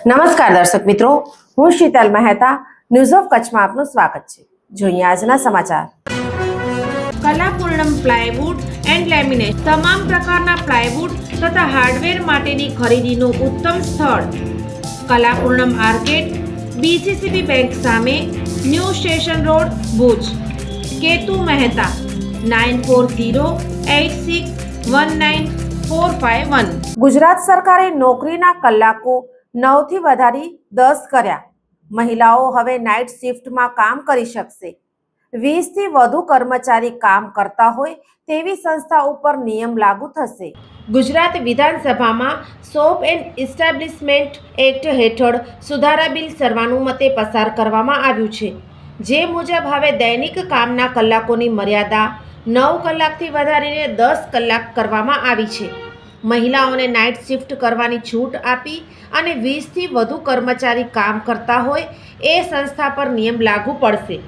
નમસ્કાર દર્શક મિત્રો, હું શીતલ મહેતા ન્યૂઝ ઓફ કચ્છમાં આપનું સ્વાગત છે। જોઈએ આજના સમાચાર। કલાપૂર્ણમ પ્લાયવુડ એન્ડ લેમિનેટ તમામ પ્રકારના પ્લાયવુડ તથા હાર્ડવેર માટેની ખરીદીનું ઉત્તમ સ્થળ કલાપૂર્ણમ આર્કેડ, બીસીસીબી બેંક સામે, new station road, Bhuj. Ketu Mehta 9408619451। Gujarat સરકારે નોકરીના કલાકો 9 થી વધારી 10 કર્યા। મહિલાઓ હવે નાઇટ શિફ્ટમાં કામ કરી શકશે। 20 થી વધુ કર્મચારી કામ કરતા હોય તેવી સંસ્થા ઉપર નિયમ લાગુ થશે। ગુજરાત વિધાનસભામાં શોપ એન્ડ એસ્ટાબ્લિશમેન્ટ એક્ટ હેઠળ સુધારા બિલ સર્વાનુમતે પસાર કરવામાં આવ્યું છે, જે મુજબ હવે દૈનિક કામના કલાકોની મર્યાદા 9 કલાકથી વધારીને 10 કલાક કરવામાં આવી છે। મહિલાઓને નાઇટ શિફ્ટ કરવાની છૂટ આપી અને 20 થી વધુ કર્મચારી કામ કરતા હોય એ સંસ્થા પર નિયમ લાગુ પડશે।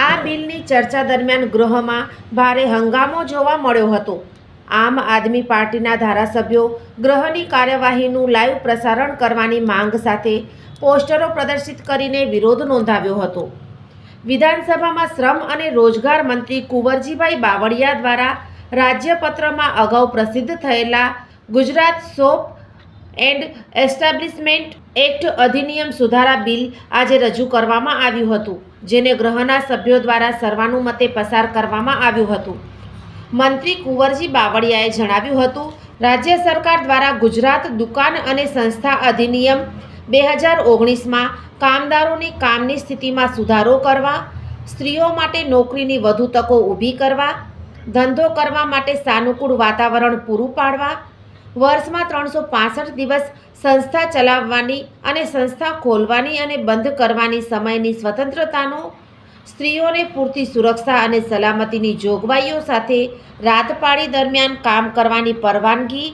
આ બિલની ચર્ચા દરમિયાન ગૃહમાં ભારે હંગામો જોવા મળ્યો હતો। આમ આદમી પાર્ટીના ધારાસભ્યો ગૃહની કાર્યવાહીનું લાઈવ પ્રસારણ કરવાની માંગ સાથે પોસ્ટરો પ્રદર્શિત કરીને વિરોધ નોંધાવ્યો હતો। વિધાનસભામાં શ્રમ અને રોજગાર મંત્રી કુંવરજીભાઈ બાવળિયા દ્વારા રાજ્યપત્રમાં અગાઉ પ્રસિદ્ધ થયેલા Gujarat shop and establishment act અધિનિયમ સુધારા બિલ આજે રજૂ કરવામાં આવ્યું હતું, જેને ગૃહના સભ્યો દ્વારા સર્વાનુમતે પસાર કરવામાં આવ્યું હતું। મંત્રી કુંવરજી બાવળિયાએ જણાવ્યું હતું, રાજ્ય સરકાર દ્વારા ગુજરાત દુકાન અને સંસ્થા અધિનિયમ 2019માં કામદારોની કામની સ્થિતિમાં સુધારો કરવા, સ્ત્રીઓ માટે નોકરીની વધુ તકો ઊભી કરવા, ધંધો કરવા માટે સાનુકૂળ વાતાવરણ પૂરું પાડવા, વર્ષમાં 365 દિવસ સંસ્થા ચલાવવાની અને સંસ્થા ખોલવાની અને બંધ કરવાની સમયની સ્વતંત્રતાનો, સ્ત્રીઓને પૂરતી સુરક્ષા અને સલામતીની જોગવાઈઓ સાથે રાતપાળી દરમિયાન કામ કરવાની પરવાનગી,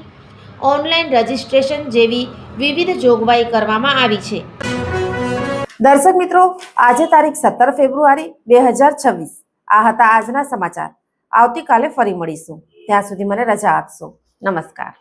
ઓનલાઈન રજિસ્ટ્રેશન જેવી વિવિધ જોગવાઈ કરવામાં આવી છે। દર્શક મિત્રો, આજે તારીખ 17 ફેબ્રુઆરી 2026 આ હતા આજના સમાચાર। આવતીકાલે ફરી મળીશું, ત્યાં સુધી મને રજા આપશો। નમસ્કાર।